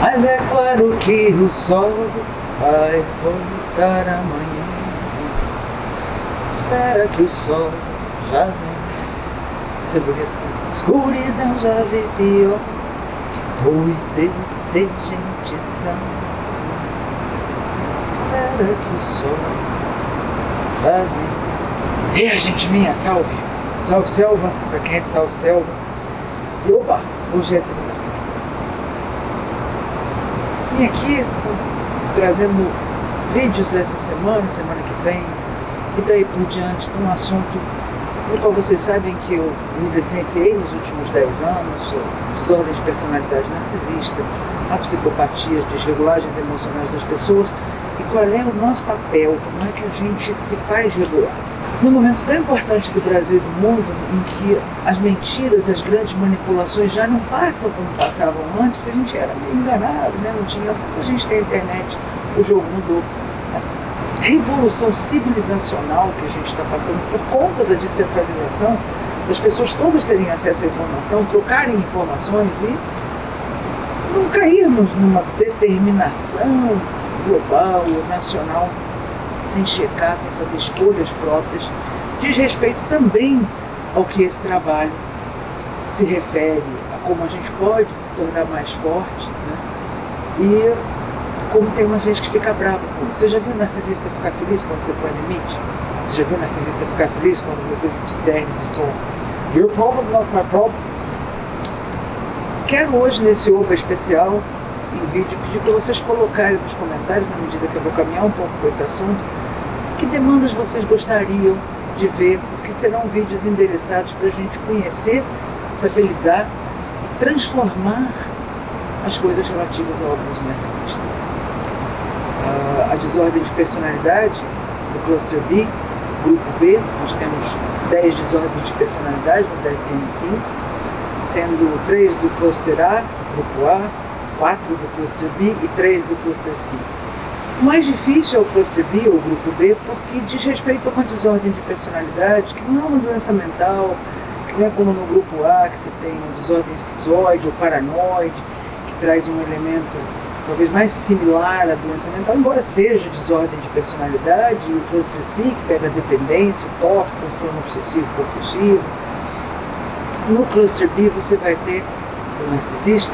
Mas é claro que o sol vai voltar amanhã. Espera que o sol já vem. Isso é bonito. Escuridão já vem pior. Oi, descer gente sã. Espera que o sol já vem. Ei, gente minha, salve! Salve selva, pra quem é de salve selva. E opa, hoje é segunda-feira. Vim aqui trazendo vídeos essa semana que vem, e daí por diante, de um assunto no qual vocês sabem que eu me licenciei nos últimos 10 anos, desordem de personalidade narcisista, a psicopatia, as desregulagens emocionais das pessoas, e qual é o nosso papel, como é que a gente se faz regular. Num momento tão importante do Brasil e do mundo, em que as mentiras, as grandes manipulações já não passam como passavam antes, porque a gente era meio enganado, né? Não tinha acesso, a gente tem a internet, o jogo mudou. A revolução civilizacional que a gente está passando por conta da descentralização, das pessoas todas terem acesso à informação, trocarem informações e não cairmos numa determinação global ou nacional sem checar, sem fazer escolhas próprias, diz respeito também ao que esse trabalho se refere, a como a gente pode se tornar mais forte, né? E como tem uma gente que fica brava com isso. Você já viu o narcisista ficar feliz quando você põe limite? Você já viu o narcisista ficar feliz quando você se discerne e diz, bom, your problem, not my problem? Quero hoje, nesse Oba especial, em vídeo, pedir para vocês colocarem nos comentários, na medida que eu vou caminhar um pouco com esse assunto, que demandas vocês gostariam de ver, porque serão vídeos endereçados para a gente conhecer, saber lidar e transformar as coisas relativas ao abuso narcisista. A desordem de personalidade do Cluster B, Grupo B, nós temos 10 desordens de personalidade no DSM-5, sendo 3 do Cluster A, Grupo A, 4 do Cluster B e 3 do Cluster C. O mais difícil é o Cluster B, ou Grupo B, porque diz respeito a uma desordem de personalidade que não é uma doença mental, que não é como no Grupo A, que você tem uma desordem esquizoide ou paranoide, que traz um elemento talvez mais similar à doença mental, embora seja desordem de personalidade, e o Cluster C, que pega a dependência, o TOC, transtorno obsessivo compulsivo. No Cluster B você vai ter o narcisista,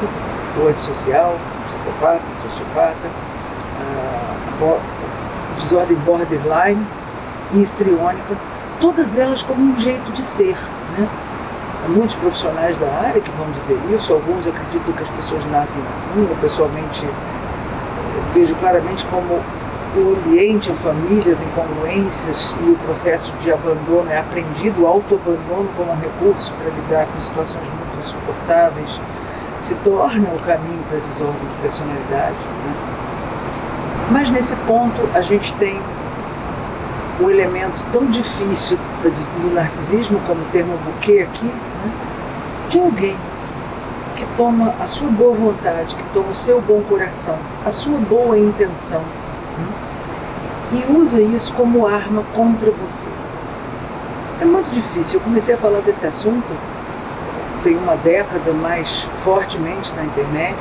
o antissocial, o psicopata, o sociopata, desordem borderline e histriônica, todas elas como um jeito de ser, né? Há muitos profissionais da área que vão dizer isso, alguns acreditam que as pessoas nascem assim, eu pessoalmente vejo claramente como o ambiente, a família, as incongruências e o processo de abandono é aprendido, o autoabandono como um recurso para lidar com situações muito insuportáveis, se torna o caminho para a desordem de personalidade, né? Mas nesse ponto a gente tem o elemento tão difícil do narcisismo, como o termo buquê aqui, né? De alguém que toma a sua boa vontade, que toma o seu bom coração, a sua boa intenção, né? E usa isso como arma contra você. É muito difícil. Eu comecei a falar desse assunto tem uma década mais fortemente na internet,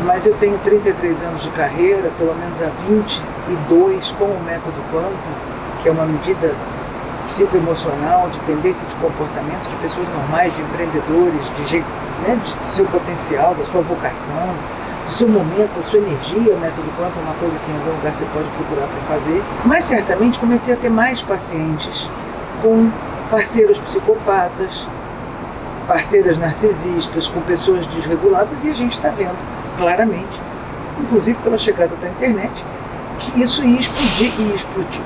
mas eu tenho 33 anos de carreira, pelo menos há 22 com o método Quantum, que é uma medida psicoemocional de tendência de comportamento de pessoas normais, de empreendedores, do seu potencial, da sua vocação, do seu momento, da sua energia. O método Quantum é uma coisa que em algum lugar você pode procurar para fazer. Mas certamente comecei a ter mais pacientes com parceiros psicopatas, parceiras narcisistas, com pessoas desreguladas, e a gente está vendo claramente, inclusive pela chegada da internet, que isso ia explodir e explodiu.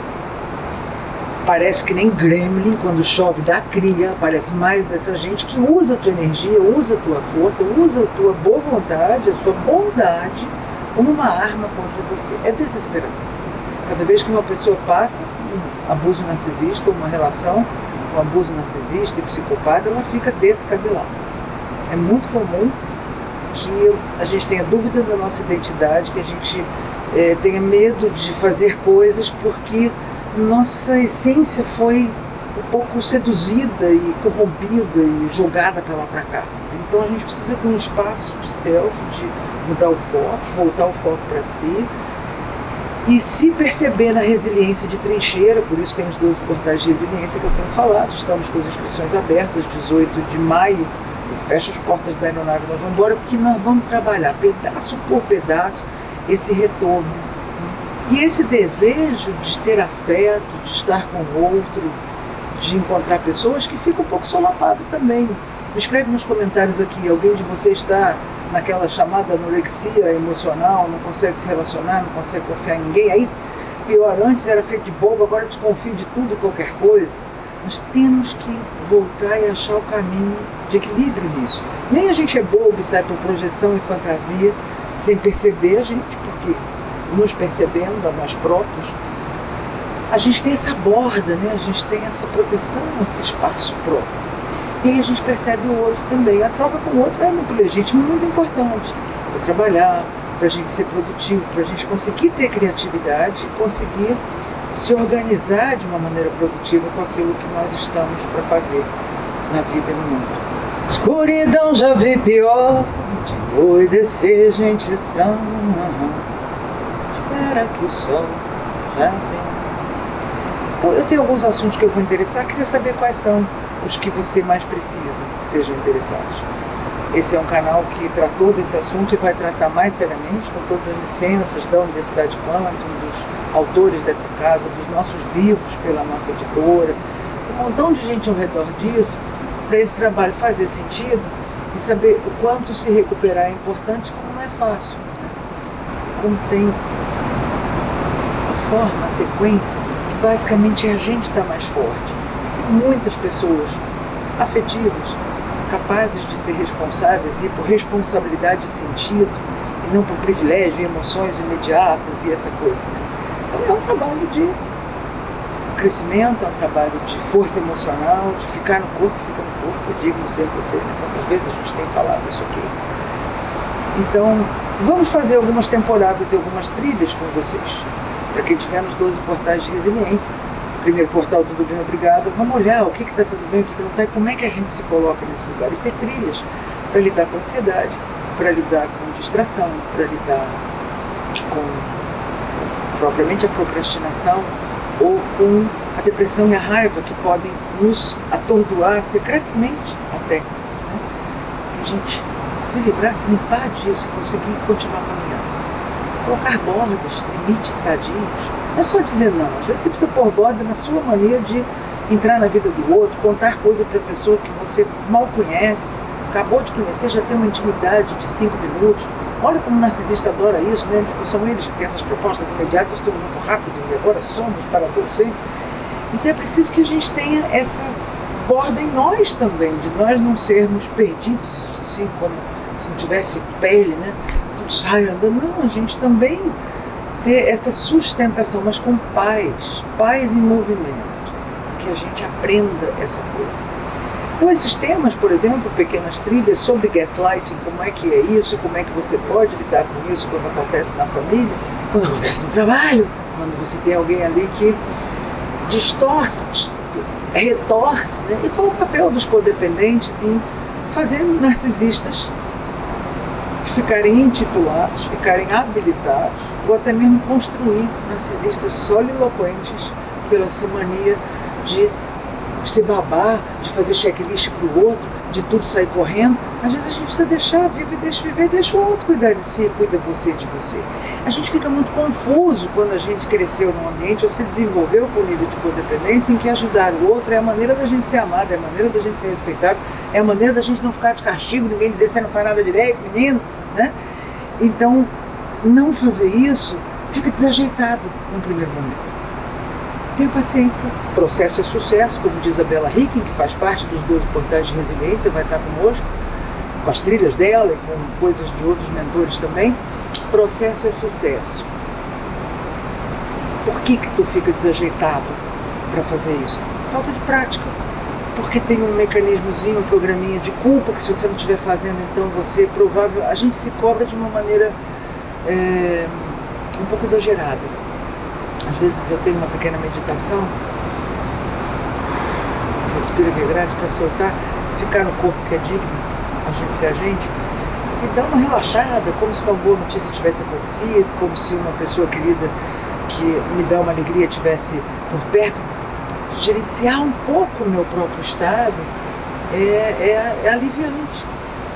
Parece que nem gremlin, quando chove da cria, aparece mais dessa gente que usa a tua energia, usa a tua força, usa a tua boa vontade, a sua bondade como uma arma contra você. É desesperador. Cada vez que uma pessoa passa um abuso narcisista, uma relação com abuso narcisista e psicopata, ela fica descabelada. É muito comum que a gente tenha dúvida da nossa identidade, que a gente tenha medo de fazer coisas porque nossa essência foi um pouco seduzida e corrompida e jogada para lá para cá. Então a gente precisa de um espaço de self, de mudar o foco, voltar o foco para si e se perceber na resiliência de trincheira. Por isso tem os 12 portais de resiliência que eu tenho falado. Estamos com as inscrições abertas, 18 de maio, eu fecho as portas da aeronave, nós vamos embora, porque nós vamos trabalhar pedaço por pedaço esse retorno. E esse desejo de ter afeto, de estar com o outro, de encontrar pessoas, que fica um pouco solapado também. Me escreve nos comentários aqui, alguém de vocês está naquela chamada anorexia emocional, não consegue se relacionar, não consegue confiar em ninguém. Aí, pior, antes era feito de bobo, agora desconfia de tudo e qualquer coisa. Nós temos que voltar e achar o caminho de equilíbrio nisso. Nem a gente é bobo e sai por projeção e fantasia sem perceber a gente, porque nos percebendo a nós próprios, a gente tem essa borda, né? A gente tem essa proteção, esse espaço próprio. E aí a gente percebe o outro também. A troca com o outro é muito legítima e muito importante para trabalhar, para a gente ser produtivo, para a gente conseguir ter criatividade e conseguir se organizar de uma maneira produtiva com aquilo que nós estamos para fazer na vida e no mundo. Escuridão já vi pior, de endoidecer gente sã, espera que o sol já vem. Então, eu tenho alguns assuntos que eu vou interessar, queria saber quais são os que você mais precisa que sejam interessados. Esse é um canal que tratou desse assunto e vai tratar mais seriamente, com todas as licenças da Universidade Quantum, dos autores dessa casa, dos nossos livros pela nossa editora, um montão de gente ao redor disso, para esse trabalho fazer sentido e saber o quanto se recuperar é importante, como não é fácil, como tem a forma, a sequência, que basicamente é a gente estar mais forte. Tem muitas pessoas afetivas, capazes de ser responsáveis e por responsabilidade e sentido, e não por privilégio e emoções imediatas e essa coisa, né? Então é um trabalho de crescimento, é um trabalho de força emocional, de ficar no corpo, fica no corpo, digno ser você, né? Quantas vezes a gente tem falado isso aqui. Então, vamos fazer algumas temporadas e algumas trilhas com vocês, para quem tiver nos 12 portais de resiliência. Primeiro portal, tudo bem, obrigado. Vamos olhar o que está tudo bem, o que não está, e como é que a gente se coloca nesse lugar. E ter trilhas para lidar com a ansiedade, para lidar com distração, para lidar com propriamente a procrastinação, ou com a depressão e a raiva, que podem nos atordoar secretamente até, né? Para a gente se livrar, se limpar disso, conseguir continuar caminhando. Colocar bordas, limites sadios. Não é só dizer não, às vezes você precisa pôr borda na sua mania de entrar na vida do outro, contar coisa para a pessoa que você mal conhece, acabou de conhecer, já tem uma intimidade de 5 minutos. Olha como o narcisista adora isso, né? São eles que têm essas propostas imediatas, tudo muito rápido, e agora somos para todos sempre. Então é preciso que a gente tenha essa borda em nós também, de nós não sermos perdidos, assim, como se não tivesse pele, né? Tudo sai andando. Não, a gente também ter essa sustentação, mas com paz em movimento, que a gente aprenda essa coisa. Então esses temas, por exemplo, pequenas trilhas sobre gaslighting, como é que é isso, como é que você pode lidar com isso quando acontece na família, quando acontece no trabalho, quando você tem alguém ali que distorce, retorce, né? E qual o papel dos codependentes em fazer narcisistas ficarem intitulados, ficarem habilitados, ou até mesmo construir narcisistas soliloquentes pela essa mania de se babar, de fazer checklist para o outro, de tudo sair correndo. Às vezes a gente precisa deixar, vive, deixa viver, deixa o outro cuidar de si, cuida você de você. A gente fica muito confuso quando a gente cresceu num ambiente ou se desenvolveu com o nível de codependência em que ajudar o outro é a maneira da gente ser amado, é a maneira da gente ser respeitado, é a maneira da gente não ficar de castigo, ninguém dizer você não faz nada direito, menino, né? Então, não fazer isso fica desajeitado no primeiro momento. Tenha paciência, o processo é sucesso, como diz a Bella Hicken, que faz parte dos 12 portais de resiliência, vai estar conosco, com as trilhas dela e com coisas de outros mentores também. O processo é sucesso. Por que tu fica desajeitado para fazer isso? Falta de prática. Porque tem um mecanismozinho, um programinha de culpa, que se você não estiver fazendo, então você provável... A gente se cobra de uma maneira um pouco exagerada. Às vezes eu tenho uma pequena meditação, respira que é grátis, para soltar, ficar no corpo que é digno, a gente ser a gente, e dá uma relaxada, como se uma boa notícia tivesse acontecido, como se uma pessoa querida que me dá uma alegria tivesse por perto. Gerenciar um pouco o meu próprio estado é aliviante.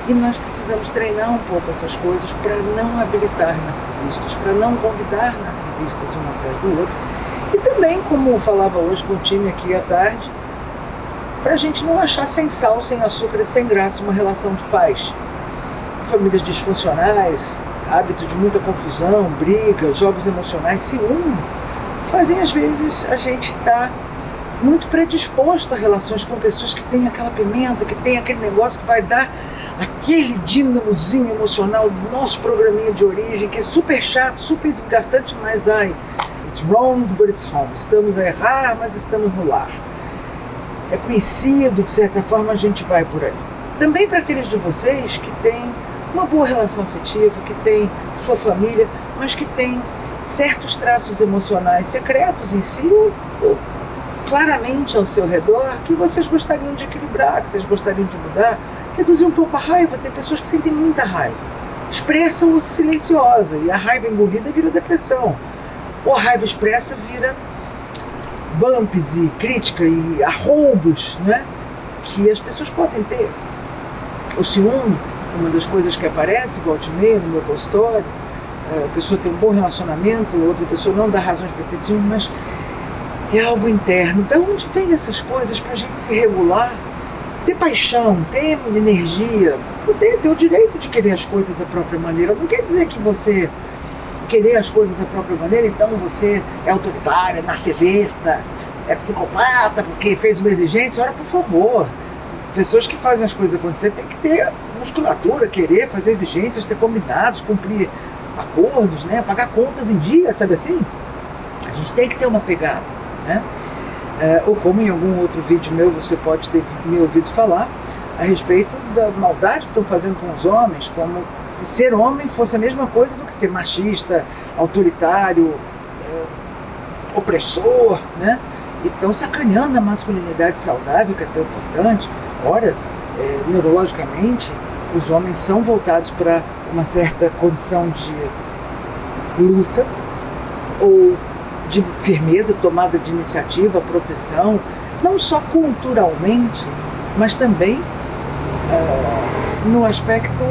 E nós precisamos treinar um pouco essas coisas para não habilitar narcisistas, para não convidar narcisistas um atrás do outro. E também, como eu falava hoje com o time aqui à tarde, para a gente não achar sem sal, sem açúcar e sem graça uma relação de paz. Famílias disfuncionais, hábito de muita confusão, briga, jogos emocionais, ciúme, fazem às vezes a gente estar muito predisposto a relações com pessoas que têm aquela pimenta, que tem aquele negócio que vai dar aquele dinamozinho emocional do nosso programinha de origem, que é super chato, super desgastante, mas it's wrong, but it's home. Estamos a errar, mas estamos no lar. É conhecido, de certa forma a gente vai por aí. Também para aqueles de vocês que têm uma boa relação afetiva, que têm sua família, mas que têm certos traços emocionais secretos em si ou claramente ao seu redor, que vocês gostariam de equilibrar, que vocês gostariam de mudar, reduzir um pouco a raiva. Tem pessoas que sentem muita raiva, expressam-o silenciosa, e a raiva engolida vira depressão, ou a raiva expressa vira bumps e crítica e arroubos, né, que as pessoas podem ter. O ciúme, uma das coisas que aparece volta e meia no meu consultório, a pessoa tem um bom relacionamento, a outra pessoa não dá razões para ter ciúme, mas é algo interno. De onde vem essas coisas para a gente se regular, ter paixão, ter energia, poder ter o direito de querer as coisas da própria maneira? Não quer dizer que você querer as coisas da própria maneira, então você é autoritária, narquivista, é psicopata porque fez uma exigência. Ora, por favor, pessoas que fazem as coisas acontecer têm que ter musculatura, querer fazer exigências, ter combinados, cumprir acordos, né? Pagar contas em dia, sabe assim? A gente tem que ter uma pegada, né? Ou como em algum outro vídeo meu você pode ter me ouvido falar a respeito da maldade que estão fazendo com os homens, como se ser homem fosse a mesma coisa do que ser machista, autoritário, opressor, né? E estão sacaneando a masculinidade saudável, que é tão importante. Ora, neurologicamente, os homens são voltados para uma certa condição de luta ou de firmeza, tomada de iniciativa, proteção, não só culturalmente, mas também no aspecto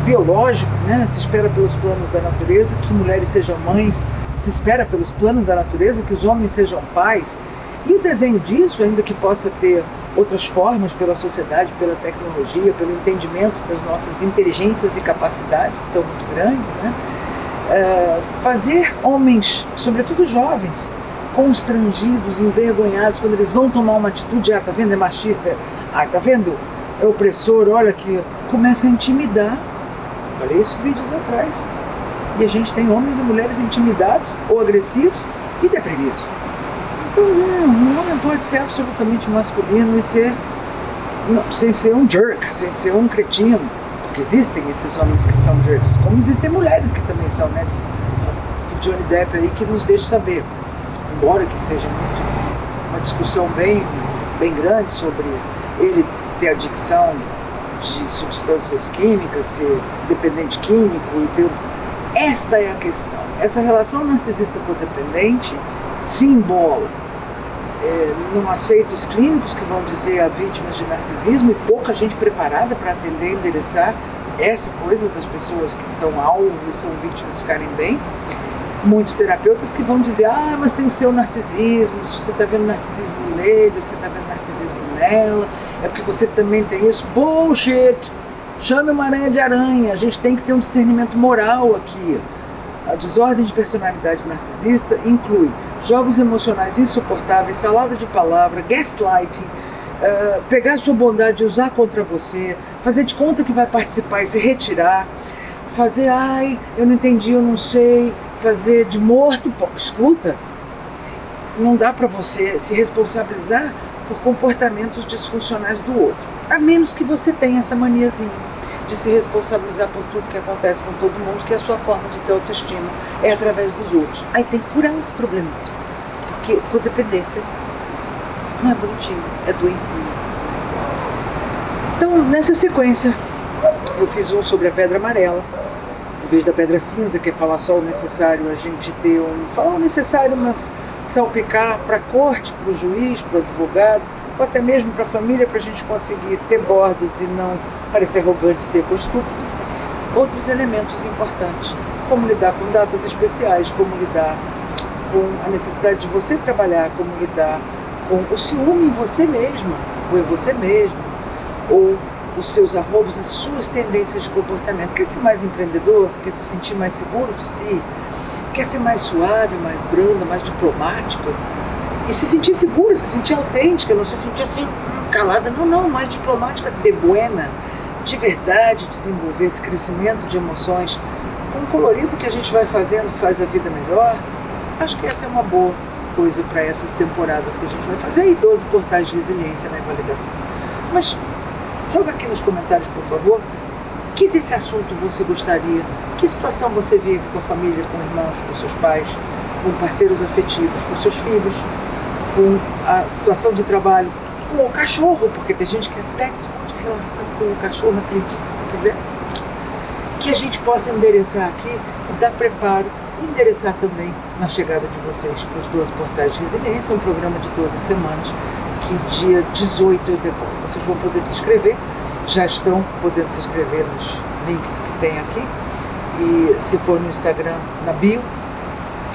biológico, né? Se espera pelos planos da natureza que mulheres sejam mães, se espera pelos planos da natureza que os homens sejam pais. E o desenho disso, ainda que possa ter outras formas pela sociedade, pela tecnologia, pelo entendimento das nossas inteligências e capacidades, que são muito grandes, né? Fazer homens, sobretudo jovens, constrangidos, envergonhados, quando eles vão tomar uma atitude, tá vendo, é machista, tá vendo, é opressor, olha que começa a intimidar. Falei isso vídeos atrás. E a gente tem homens e mulheres intimidados ou agressivos e deprimidos. Então não, um homem pode ser absolutamente masculino e sem ser um jerk, sem ser um cretino. Porque existem esses homens que são jerks, como existem mulheres que também são, né? O Johnny Depp aí que nos deixa saber, embora que seja uma discussão bem grande sobre ele ter adicção de substâncias químicas, ser dependente químico e ter... Esta é a questão. Essa relação narcisista codependente se embola. Não aceita os clínicos que vão dizer a vítimas de narcisismo, e pouca gente preparada para atender e endereçar essa coisa das pessoas que são alvo e são vítimas ficarem bem. Muitos terapeutas que vão dizer, mas tem o seu narcisismo, se você está vendo narcisismo nele, você está vendo narcisismo nela, é porque você também tem isso. Bullshit! Chame uma aranha de aranha, a gente tem que ter um discernimento moral aqui. A desordem de personalidade narcisista inclui jogos emocionais insuportáveis, salada de palavra, gaslighting, pegar sua bondade e usar contra você, fazer de conta que vai participar e se retirar, fazer, eu não entendi, eu não sei, fazer de morto. Escuta, não dá para você se responsabilizar por comportamentos disfuncionais do outro, a menos que você tenha essa maniazinha de se responsabilizar por tudo que acontece com todo mundo, que a sua forma de ter autoestima é através dos outros. Aí tem que curar esse problema, porque codependência não é bonitinho, é doencinho. Então, nessa sequência, Eu fiz um sobre a pedra amarela, em vez da pedra cinza, que é falar só o necessário, a gente ter falar o necessário, mas salpicar para a corte, para o juiz, para o advogado, ou até mesmo para a família, para a gente conseguir ter bordas e não parecer arrogante, seco ou estúpido. Outros elementos importantes, como lidar com datas especiais, como lidar com a necessidade de você trabalhar, como lidar com o ciúme em você mesma, ou em você mesmo, ou os seus arrobos, as suas tendências de comportamento. Quer ser mais empreendedor? Quer se sentir mais seguro de si? Quer ser mais suave, mais branda, mais diplomática? E se sentir segura, se sentir autêntica, não se sentir assim, calada, não, mais diplomática, de buena, de verdade, desenvolver esse crescimento de emoções com o colorido que a gente vai fazendo, faz a vida melhor. Acho que essa é uma boa coisa para essas temporadas que a gente vai fazer. E 12 portais de resiliência na invalidação. Mas joga aqui nos comentários, por favor, que desse assunto você gostaria, que situação você vive com a família, com irmãos, com seus pais, com parceiros afetivos, com seus filhos, com a situação de trabalho, com o cachorro, porque tem gente que até discute relação com o cachorro, acredite se quiser, que a gente possa endereçar aqui e dar preparo e endereçar também na chegada de vocês para os 12 portais de resiliência, um programa de 12 semanas, que dia 18 eu decoro. Vocês vão poder se inscrever, já estão podendo se inscrever nos links que tem aqui, e se for no Instagram, na bio.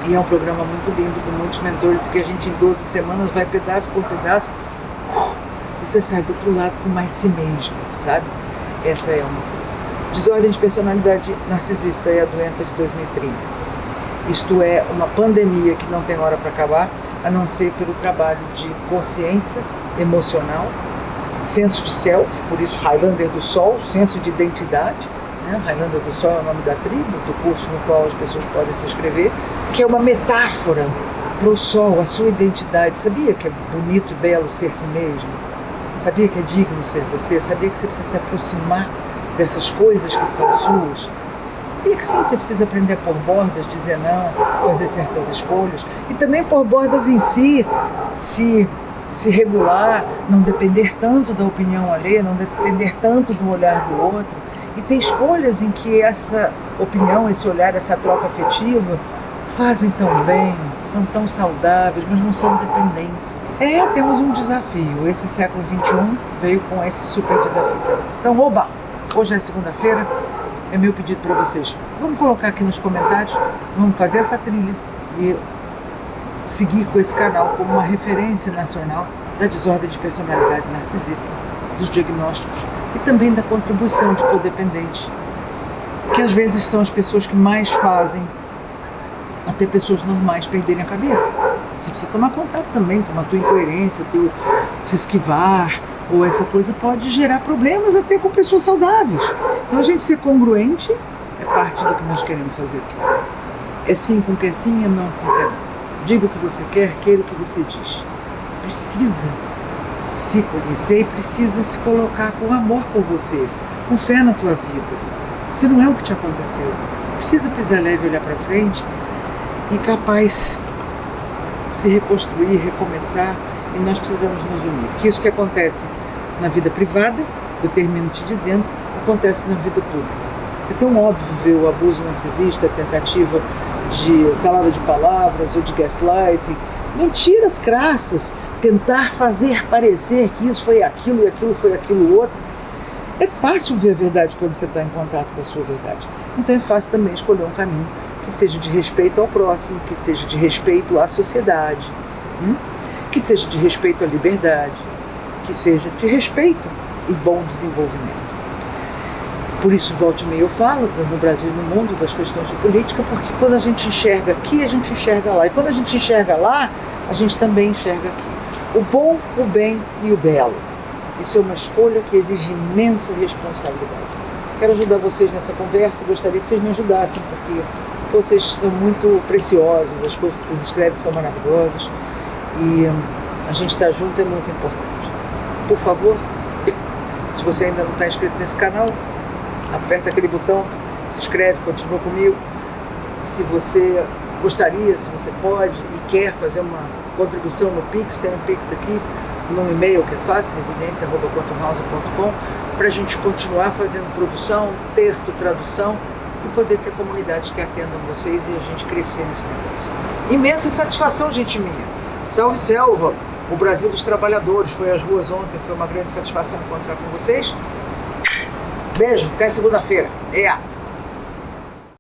E é um programa muito lindo, com muitos mentores, que a gente em 12 semanas vai pedaço por pedaço, e você sai do outro lado com mais si mesmo, sabe? Essa é uma coisa. Desordem de personalidade narcisista é a doença de 2030. Isto é uma pandemia que não tem hora para acabar, a não ser pelo trabalho de consciência emocional, senso de self, por isso Highlander do Sol, senso de identidade, né? Highlander do Sol é o nome da tribo, do curso no qual as pessoas podem se inscrever, que é uma metáfora para o Sol, a sua identidade. Sabia que é bonito e belo ser si mesmo? Sabia que é digno ser você? Sabia que você precisa se aproximar dessas coisas que são suas? E que sim, você precisa aprender a pôr bordas, dizer não, fazer certas escolhas, e também pôr bordas em si, se regular, não depender tanto da opinião alheia, não depender tanto do olhar do outro, e ter escolhas em que essa opinião, esse olhar, essa troca afetiva fazem tão bem, são tão saudáveis, mas não são dependência. Temos um desafio, esse século XXI veio com esse super desafio para nós. Então, oba! Hoje é segunda-feira, é meu pedido para vocês. Vamos colocar aqui nos comentários, vamos fazer essa trilha e seguir com esse canal como uma referência nacional da desordem de personalidade narcisista, dos diagnósticos e também da contribuição de codependentes, que às vezes são as pessoas que mais fazem até pessoas normais perderem a cabeça. Você precisa tomar contato também com a tua incoerência, teu se esquivar, ou essa coisa pode gerar problemas até com pessoas saudáveis. Então a gente ser congruente é parte do que nós queremos fazer aqui. É sim com que é sim, é não com que é não. Diga o que você quer, queira o que você diz. Precisa se conhecer e precisa se colocar com amor por você, com fé na tua vida. Você não é o que te aconteceu. Você precisa pisar leve, olhar para frente e capaz de se reconstruir, recomeçar, e nós precisamos nos unir. Porque isso que acontece na vida privada, eu termino te dizendo, acontece na vida pública. É tão óbvio ver o abuso narcisista, a tentativa de salada de palavras ou de gaslighting, mentiras crassas, tentar fazer parecer que isso foi aquilo e aquilo foi aquilo outro. É fácil ver a verdade quando você está em contato com a sua verdade. Então é fácil também escolher um caminho que seja de respeito ao próximo, que seja de respeito à sociedade, que seja de respeito à liberdade, que seja de respeito e bom desenvolvimento. Por isso, volte e meia eu falo, no Brasil e no mundo, das questões de política, porque quando a gente enxerga aqui, a gente enxerga lá. E quando a gente enxerga lá, a gente também enxerga aqui. O bom, o bem e o belo. Isso é uma escolha que exige imensa responsabilidade. Quero ajudar vocês nessa conversa, gostaria que vocês me ajudassem, porque vocês são muito preciosos, as coisas que vocês escrevem são maravilhosas, e a gente estar junto é muito importante. Por favor, se você ainda não está inscrito nesse canal, aperta aquele botão, se inscreve, continua comigo. Se você gostaria, se você pode e quer fazer uma contribuição no Pix, tem um Pix aqui, no e-mail que é fácil, residência@quantumhouse.com, para a gente continuar fazendo produção, texto, tradução e poder ter comunidades que atendam vocês e a gente crescer nesse negócio. Imensa satisfação, gente minha. Salve Selva, o Brasil dos Trabalhadores. Foi às ruas ontem, foi uma grande satisfação encontrar com vocês. Beijo, até segunda-feira.